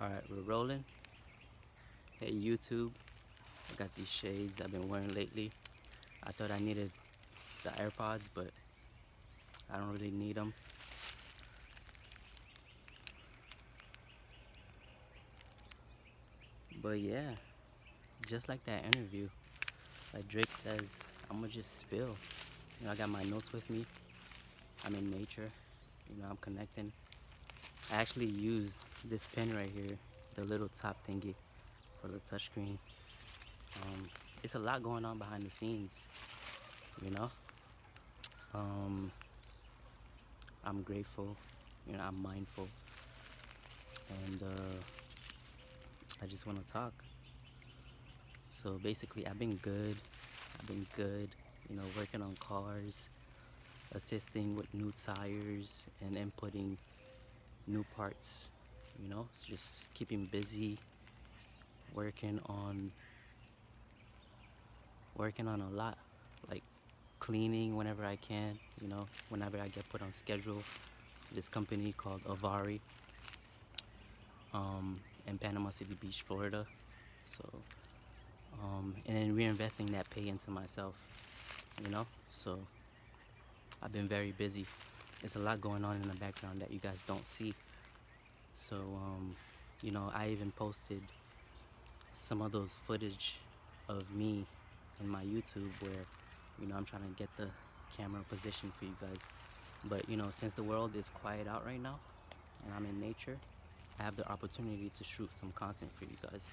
Alright, we're rolling. Hey YouTube, I got these shades I've been wearing lately. I thought I needed the AirPods, but I don't really need them. But yeah, just like that interview, like Drake says, I'm gonna just spill. I got my notes with me. I'm in nature. I'm connecting. I actually used this pen right here, the little top thingy for the touchscreen. It's a lot going on behind the scenes, you know. I'm grateful, I'm mindful, and I just want to talk. So basically, I've been good. Working on cars, assisting with new tires, and inputting new parts. It's just keeping busy, working on a lot, like cleaning whenever I can. Whenever I get put on schedule. This company called Avari, in Panama City Beach, Florida. So, and then reinvesting that pay into myself. So I've been very busy. There's a lot going on in the background that you guys don't see. So, I even posted some of those footage of me in my YouTube where, I'm trying to get the camera position for you guys. But, since the world is quiet out right now and I'm in nature, I have the opportunity to shoot some content for you guys.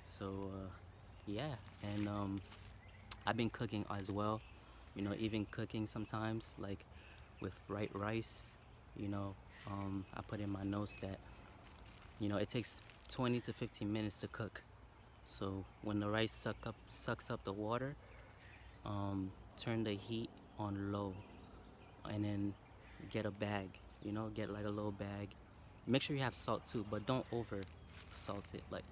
So, yeah. And I've been cooking as well. Even cooking sometimes, like with rice. I put in my notes that, it takes 20 to 15 minutes to cook. So when the rice sucks up the water, turn the heat on low, and then get a bag. Get like a little bag. Make sure you have salt too, but don't over salt it. Like,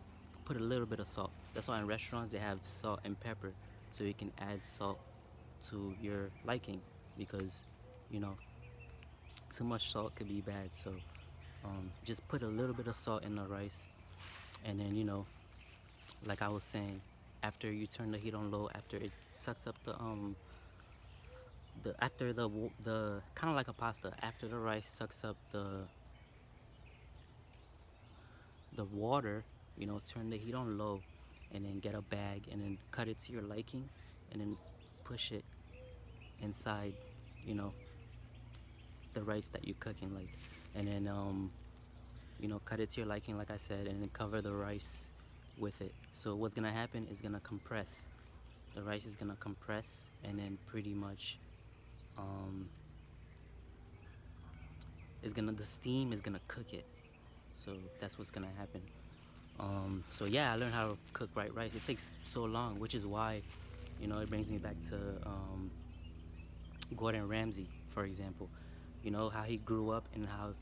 put a little bit of salt. That's why in restaurants they have salt and pepper, so you can add salt to your liking, because too much salt could be bad. So just put a little bit of salt in the rice, and then like I was saying, after you turn the heat on low, after it sucks up the kind of like a pasta, after the rice sucks up the water, turn the heat on low, and then get a bag and then cut it to your liking, and then push it inside the rice that you're cooking, like, and then cut it to your liking, like I said, and then cover the rice with it. So what's gonna happen is gonna compress. The rice is gonna compress, and then pretty much the steam is gonna cook it. So that's what's gonna happen. So yeah, I learned how to cook white rice. It takes so long, which is why it brings me back to Gordon Ramsay, for example. How he grew up and how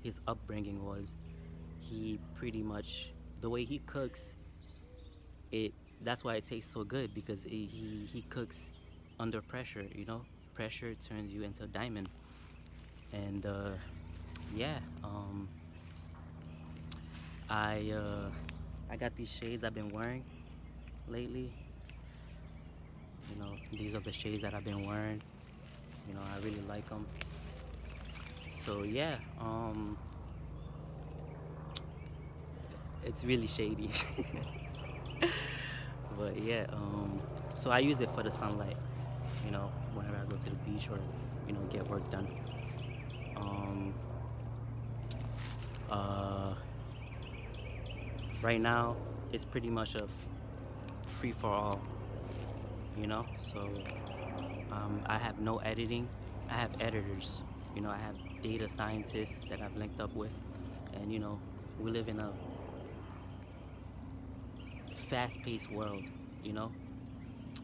his upbringing was. He pretty much, the way he cooks, that's why it tastes so good, because he cooks under pressure. Pressure turns you into a diamond. And yeah, I got these shades I've been wearing lately. These are the shades that I've been wearing. I really like them. So yeah, it's really shady. But yeah, so I use it for the sunlight, whenever I go to the beach or, get work done. Right now, it's pretty much a free-for-all, so I have no editing. I have editors, I have data scientists that I've linked up with, and we live in a fast-paced world,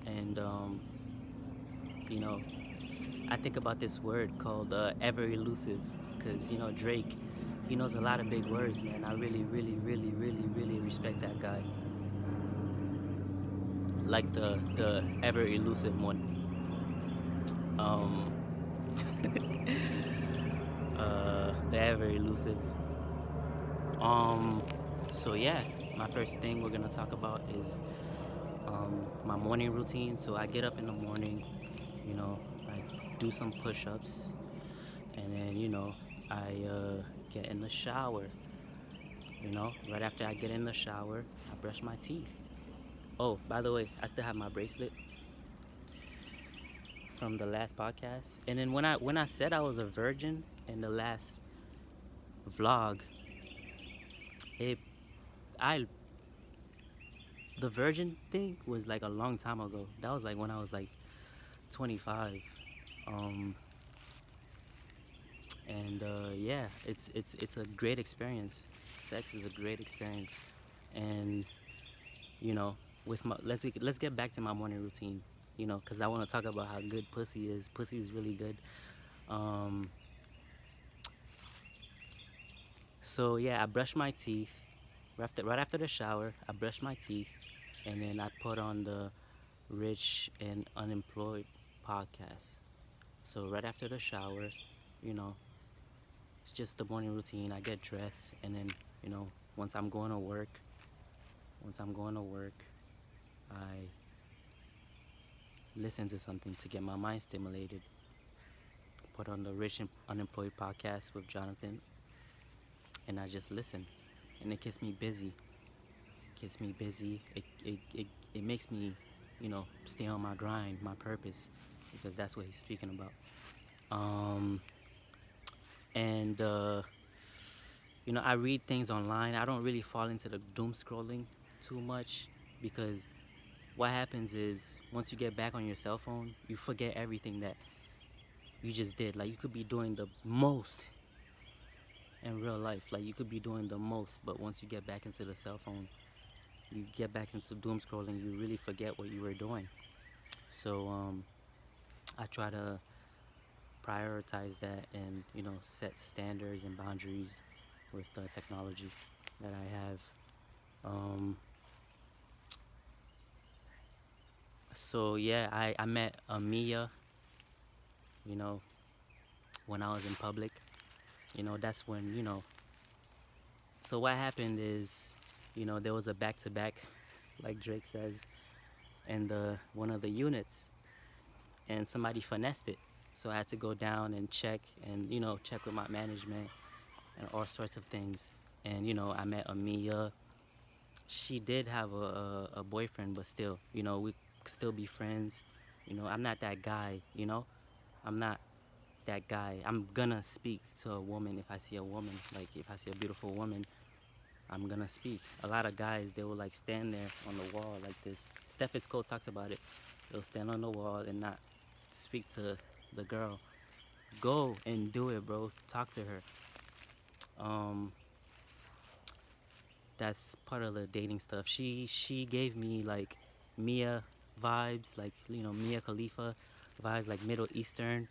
and I think about this word called ever elusive, because Drake, he knows a lot of big words, man. I really, really, really, really, really respect that guy. Like the ever elusive one. The ever elusive. So yeah, my first thing we're gonna talk about is my morning routine. So I get up in the morning, you know, I do some push-ups, and then I get in the shower. Right after I get in the shower, I brush my teeth. Oh, by the way, I still have my bracelet from the last podcast. And then when I said I was a virgin in the last vlog, it I the virgin thing was like a long time ago. That was like when I was like 25. Um, and yeah, it's a great experience. Sex is a great experience, and you know, with my let's get back to my morning routine. Because I want to talk about how good pussy is. Pussy is really good. Um, so yeah, I brush my teeth. Right after the shower, I brush my teeth, and then I put on the Rich and Unemployed podcast. So right after the shower, you know, it's just the morning routine. I get dressed, and then you know, once I'm going to work, once I'm going to work, I listen to something to get my mind stimulated. Put on the Rich and Unemployed podcast with Jonathan, and I just listen, and it gets me busy. Gets me busy. It makes me, stay on my grind, my purpose, because that's what he's speaking about. Um, and I read things online. I don't really fall into the doom scrolling too much because what happens is once you get back on your cell phone, you forget everything that you just did. Like you could be doing the most in real life. Like you could be doing the most, but once you get back into the cell phone, you get back into doom scrolling, you really forget what you were doing. So I try to prioritize that and set standards and boundaries with the technology that I have. So yeah, I met Mia, you know, when I was in public. That's when, so what happened is, there was a back to back, like Drake says, and one of the units, and somebody finessed it. So I had to go down and check and, check with my management and all sorts of things. And, I met Amia. She did have a boyfriend, but still, we still be friends. I'm not that guy, I'm not that guy. I'm gonna speak to a woman if I see a woman. Like if I see a beautiful woman, I'm gonna speak. A lot of guys, they will like stand there on the wall like this. Stephen Cole talks about it. They'll stand on the wall and not speak to the girl. Go and do it, bro. Talk to her. Um, that's part of the dating stuff. She gave me like Mia vibes, like Mia Khalifa vibes, like Middle Eastern.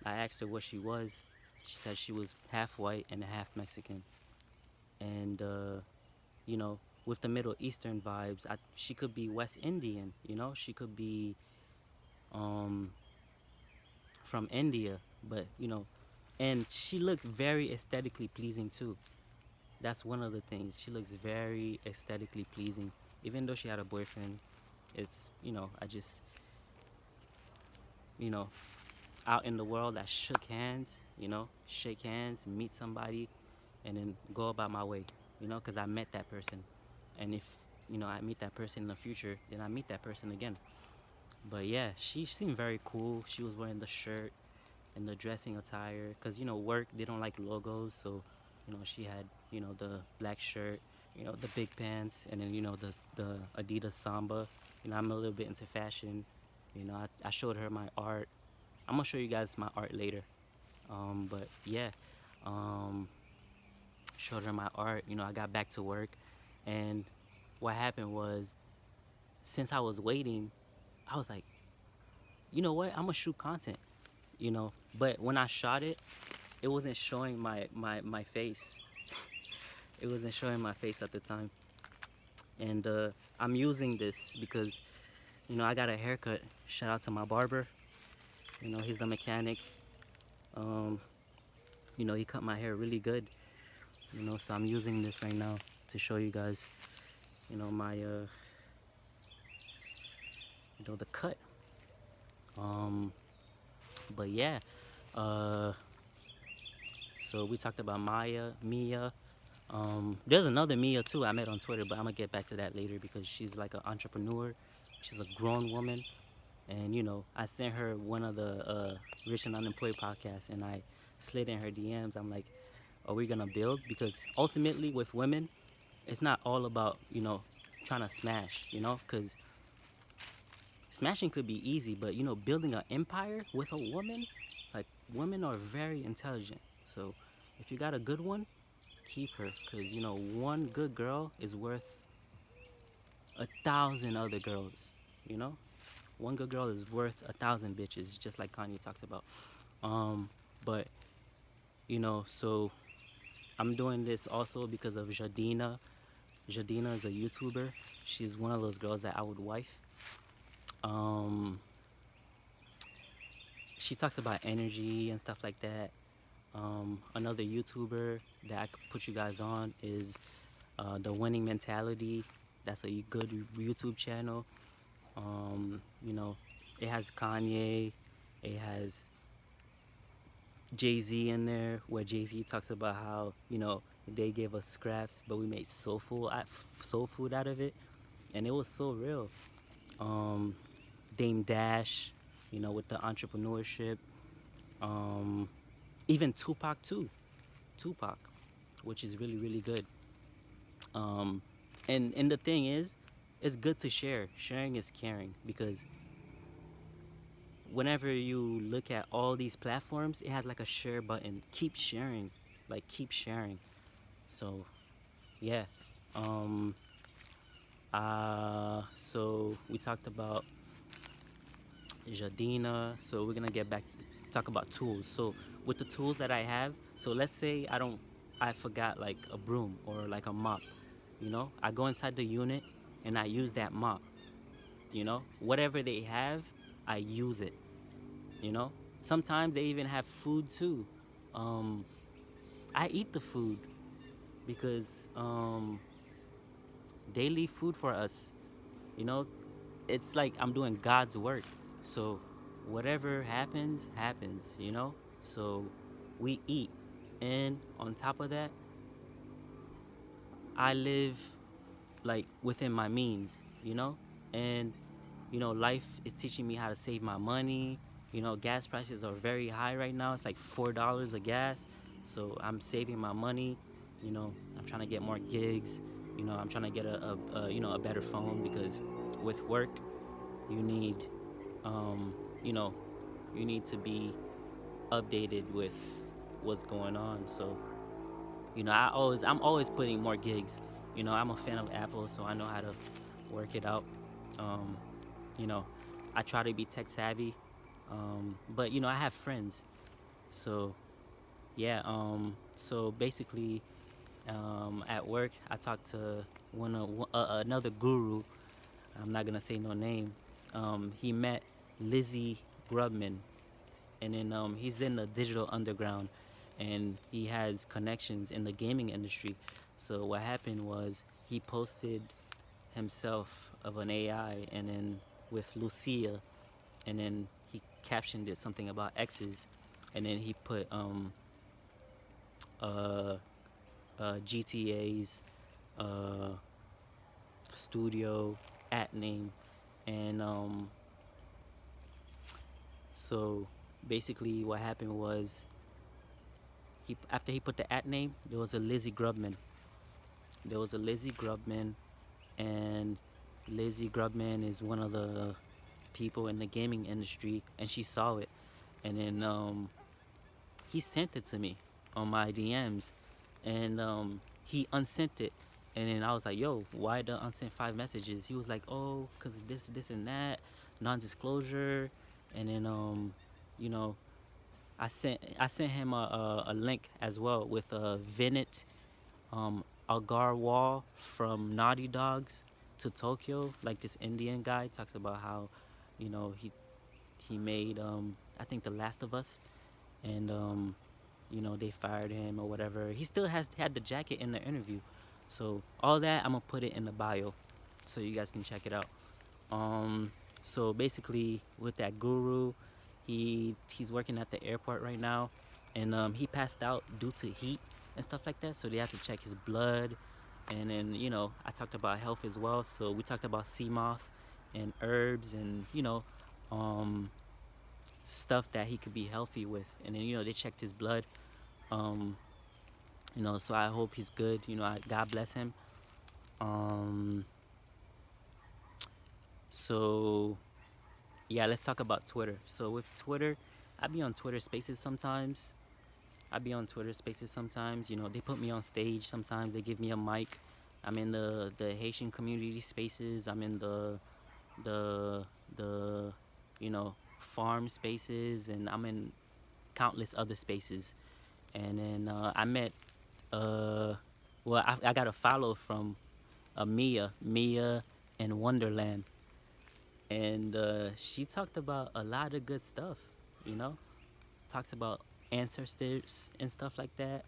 I asked her what she was. She said she was half white and half Mexican. And with the Middle Eastern vibes, she could be West Indian. She could be um, from India, but and she looked very aesthetically pleasing too. That's one of the things. She looks very aesthetically pleasing, even though she had a boyfriend. It's I just you know out in the world, I shook hands. Shake hands, meet somebody, and then go about my way. Because I met that person, and if I meet that person in the future, then I meet that person again. But yeah, she seemed very cool. She was wearing the shirt and the dressing attire, because work, they don't like logos, so she had the black shirt, the big pants, and then the Adidas Samba. I'm a little bit into fashion. I showed her my art. I'm gonna show you guys my art later. But yeah, um, showed her my art. I got back to work, and what happened was, since I was waiting, I was like, you know what? I'm gonna shoot content. But when I shot it, it wasn't showing my face. It wasn't showing my face at the time. And I'm using this because I got a haircut. Shout out to my barber. He's the mechanic. Um, he cut my hair really good. So I'm using this right now to show you guys, my the cut. Um, but yeah, uh, so we talked about Mia. There's another Mia too I met on Twitter, but I'm gonna get back to that later because she's like an entrepreneur. She's a grown woman, and I sent her one of the Rich and Unemployed podcasts, and I slid in her DMs. I'm like, are we gonna build? Because ultimately, with women, it's not all about trying to smash, because smashing could be easy, but building an empire with a woman, like women are very intelligent. So if you got a good one, keep her, because one good girl is worth 1,000 other girls. You know, one good girl is worth 1,000 bitches, just like Kanye talks about. But so I'm doing this also because of Jadina. Jadina is a YouTuber. She's one of those girls that I would wife. She talks about energy and stuff like that. Another YouTuber that I could put you guys on is The Winning Mentality. That's a good YouTube channel. It has Kanye. It has Jay-Z in there, where Jay-Z talks about how they gave us scraps, but we made soul food out of it, and it was so real. Dame Dash, with the entrepreneurship. Even Tupac too. Tupac, which is really really good. And the thing is, it's good to share. Sharing is caring, because whenever you look at all these platforms, it has like a share button. Keep sharing, like keep sharing. So yeah. So we talked about Jadina. So we're gonna get back to talk about tools. So with the tools that I have, so let's say I forgot like a broom or like a mop. I go inside the unit and I use that mop. Whatever they have, I use it. Sometimes they even have food too. I eat the food because they leave food for us. You know, it's like I'm doing God's work. So whatever happens, happens. So we eat, and on top of that, I live like within my means. And life is teaching me how to save my money. Gas prices are very high right now. It's like $4 a gas. So I'm saving my money. I'm trying to get more gigs. I'm trying to get a better phone, because with work, you need, you know, you need to be updated with what's going on. So, I'm always putting more gigs. I'm a fan of Apple, so I know how to work it out. Um, you know, I try to be tech savvy, but I have friends. So yeah. So basically, at work, I talked to another guru. I'm not gonna say no name. He met Lizzie Grubman, and then he's in the digital underground, and he has connections in the gaming industry. So what happened was he posted himself of an AI, and then with Lucia, and then he captioned it something about exes, and then he put uh, GTA's uh, studio at name, and so basically what happened was after he put the at name, there was a Lizzie Grubman. And Lizzie Grubman is one of the people in the gaming industry, and she saw it, and then he sent it to me on my DMs, and he unsent it, and then I was like, yo, why the unsent 5 messages? He was like, oh, because this and that, non-disclosure. And then you know I sent him a link as well with Vinit Agarwal from Naughty Dogs to Tokyo. Like, this Indian guy talks about how he made I think The Last of Us, and they fired him or whatever. He still had the jacket in the interview. So all that I'm gonna put it in the bio, so you guys can check it out. Um, so basically, with that guru, he's working at the airport right now, and he passed out due to heat and stuff like that. So they have to check his blood, and then I talked about health as well. So we talked about sea moth and herbs, and um, stuff that he could be healthy with. And then they checked his blood. Um, so I hope he's good. God bless him. Um, so yeah, let's talk about Twitter. So with Twitter, I be on Twitter Spaces sometimes. They put me on stage sometimes. They give me a mic. I'm in the Haitian community spaces. I'm in the farm spaces, and I'm in countless other spaces. And then I met I got a follow from Mia and Wonderland, and she talked about a lot of good stuff. You know, talks about ancestors and stuff like that.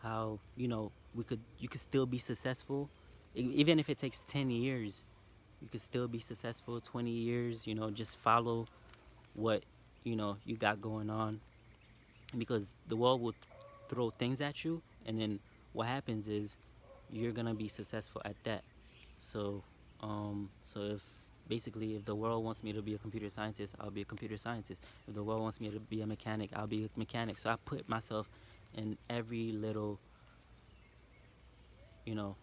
How you could still be successful, even if it takes 10 years. You could still be successful 20 years. Just follow what you got going on, because the world will throw things at you, and then what happens is you're gonna be successful at that. So, if the world wants me to be a computer scientist, I'll be a computer scientist. If the world wants me to be a mechanic, I'll be a mechanic. So I put myself in every little, you know,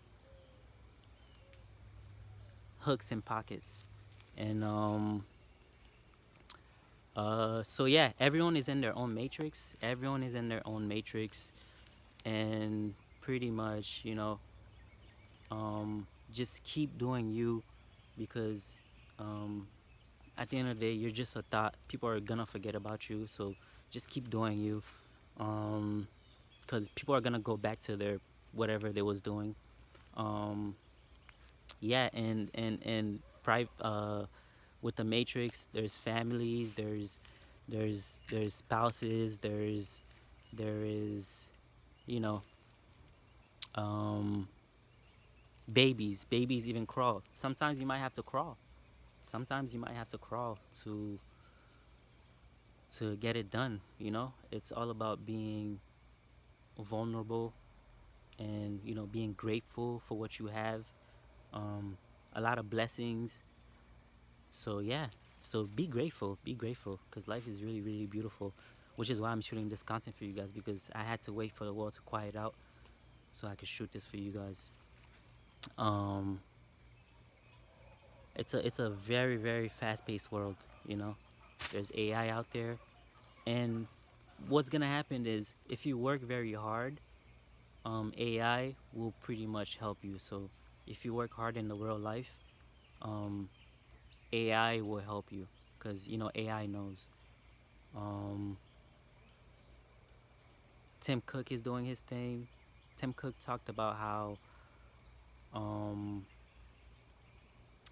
hooks and pockets, and so yeah, everyone is in their own matrix. Everyone is in their own matrix, and pretty much, just keep doing you, because um, at the end of the day, you're just a thought. People are gonna forget about you, so just keep doing you, because people are gonna go back to their whatever they was doing. Um, yeah, with the Matrix, there's families, there's spouses, there is you know um, babies even crawl. Sometimes you might have to crawl. Sometimes you might have to crawl to get it done. It's all about being vulnerable, and being grateful for what you have. A lot of blessings. So yeah, so be grateful, because life is really, really beautiful, which is why I'm shooting this content for you guys, because I had to wait for the world to quiet out so I could shoot this for you guys. um it's a very, very fast-paced world. There's AI out there, and what's gonna happen is, if you work very hard, AI will pretty much help you. So if you work hard in the real life, um, AI will help you, because AI knows. Um, Tim Cook is doing his thing. Tim Cook talked about how um,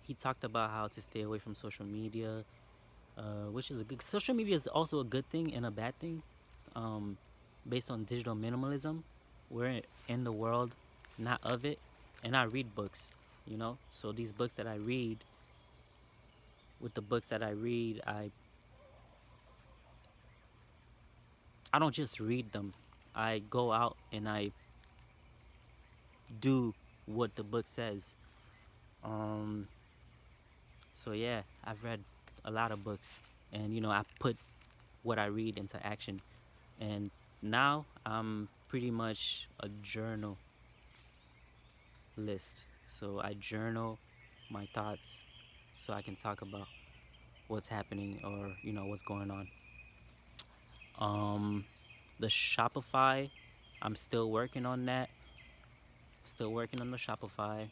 to stay away from social media, which is a good. Social media is also a good thing and a bad thing, um, based on digital minimalism. We're in the world, not of it. And I read books. So these books that I read, with the books that I read, I don't just read them. I go out and I do what the book says. Um, so yeah, I've read a lot of books, and I put what I read into action. And now I'm pretty much a journal list. So I journal my thoughts, so I can talk about what's happening, or what's going on. Um, the Shopify, I'm still working on that. Still working on the Shopify.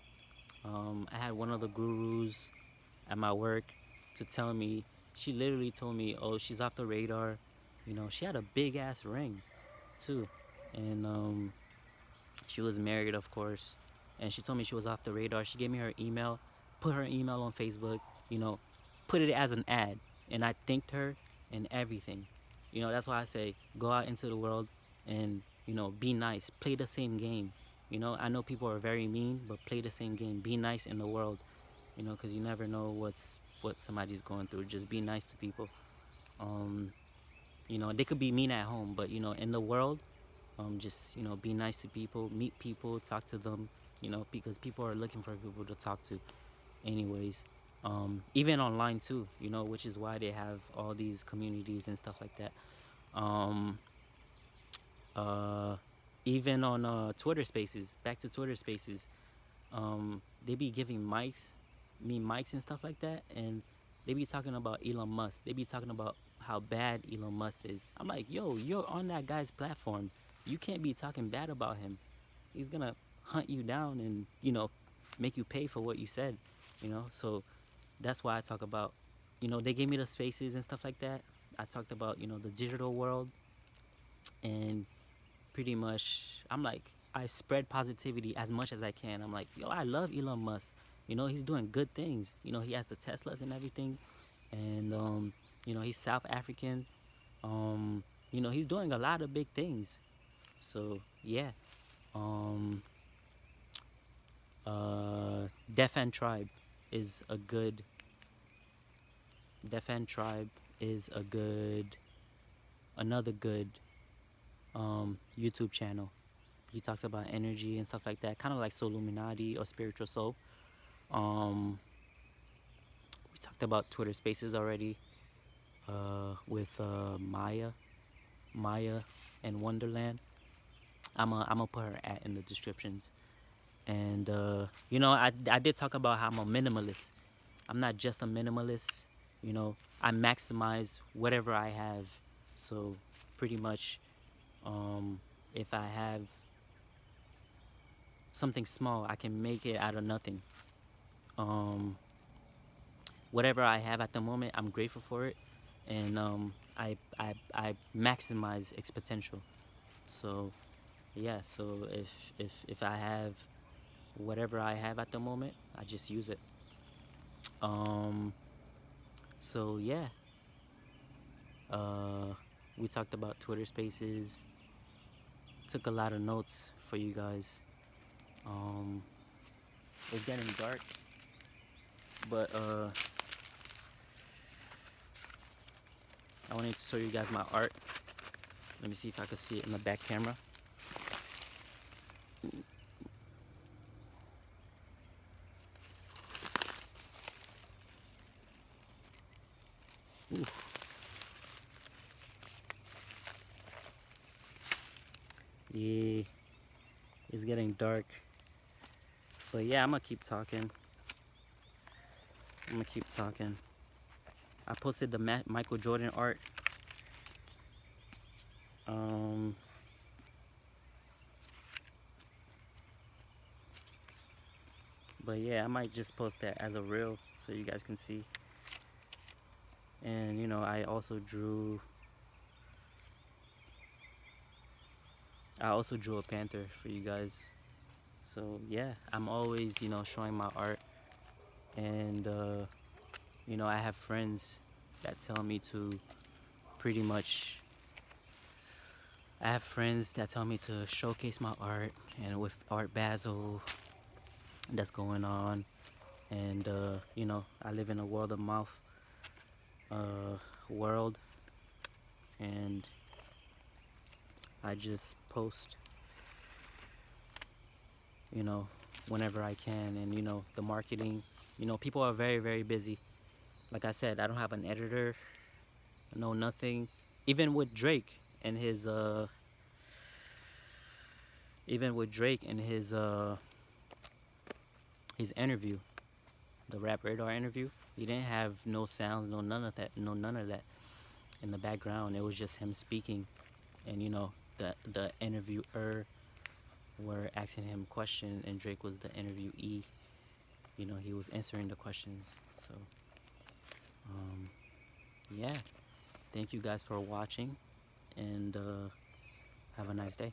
I had one of the gurus at my work to tell me. She literally told me, "Oh, she's off the radar." She had a big ass ring, too, and she was married, of course. And she told me she was off the radar. She gave me her email, put her email on Facebook, you know, put it as an ad, and I thanked her and everything. That's why I say, go out into the world and be nice, play the same game. You know, I know people are very mean, but play the same game. Be nice in the world, you know, because you never know what somebody's going through. Just be nice to people. Um, you know, they could be mean at home, but you know, in the world, just, you know, be nice to people, meet people, talk to them. You know, because people are looking for people to talk to, anyways. Even online too. You know, which is why they have all these communities and stuff like that. Um, uh, Even on Twitter Spaces. Back to Twitter Spaces. They be giving mics and stuff like that, and they be talking about Elon Musk. They be talking about how bad Elon Musk is. I'm like, yo, you're on that guy's platform. You can't be talking bad about him. He's gonna hunt you down and, you know, make you pay for what you said. You know, so that's why I talk about, you know, they gave me the spaces and stuff like that. I talked about, you know, the digital world, and pretty much I'm like, I spread positivity as much as I can. I'm like, yo, I love Elon Musk. You know, he's doing good things. You know, he has the Teslas and everything, and you know, he's South African. You know, he's doing a lot of big things. So yeah. um Deaf and Tribe is a good Deaf and Tribe is a good another good YouTube channel. He talks about energy and stuff like that, kind of like Soul Illuminati or Spiritual Soul. We talked about Twitter Spaces already, with Maya and Wonderland. I'm gonna put her at in the descriptions. And you know, I did talk about how I'm a minimalist. I'm not just a minimalist. You know, I maximize whatever I have. So pretty much, if I have something small, I can make it out of nothing. Um, Whatever I have at the moment, I'm grateful for it, and I maximize its potential. So yeah, so if I have whatever I have at the moment, I just use it. Um, so yeah, uh, we talked about Twitter Spaces. Took a lot of notes for you guys. Um, it's getting dark, but I wanted to show you guys my art. Let me see if I can see it in the back camera. Ooh. Yeah, it's getting dark. But yeah, I'm gonna keep talking. I posted the Michael Jordan art. Um, but yeah, I might just post that as a reel so you guys can see. And you know, I also drew a panther for you guys. So yeah, I'm always, you know, showing my art. And you know, I have friends that tell me to pretty much showcase my art, and with Art Basel that's going on. And you know, I live in a world of mouth world, and I just post, you know, whenever I can. And you know, the marketing, you know, people are very, very busy. Like I said, I don't have an editor, no nothing. Even with Drake and his his interview, the Rap Radar interview, he didn't have no sounds, no none of that, in the background. It was just him speaking, and you know, the interviewer were asking him questions, and Drake was the interviewee. You know, he was answering the questions. So yeah, thank you guys for watching, and have a nice day.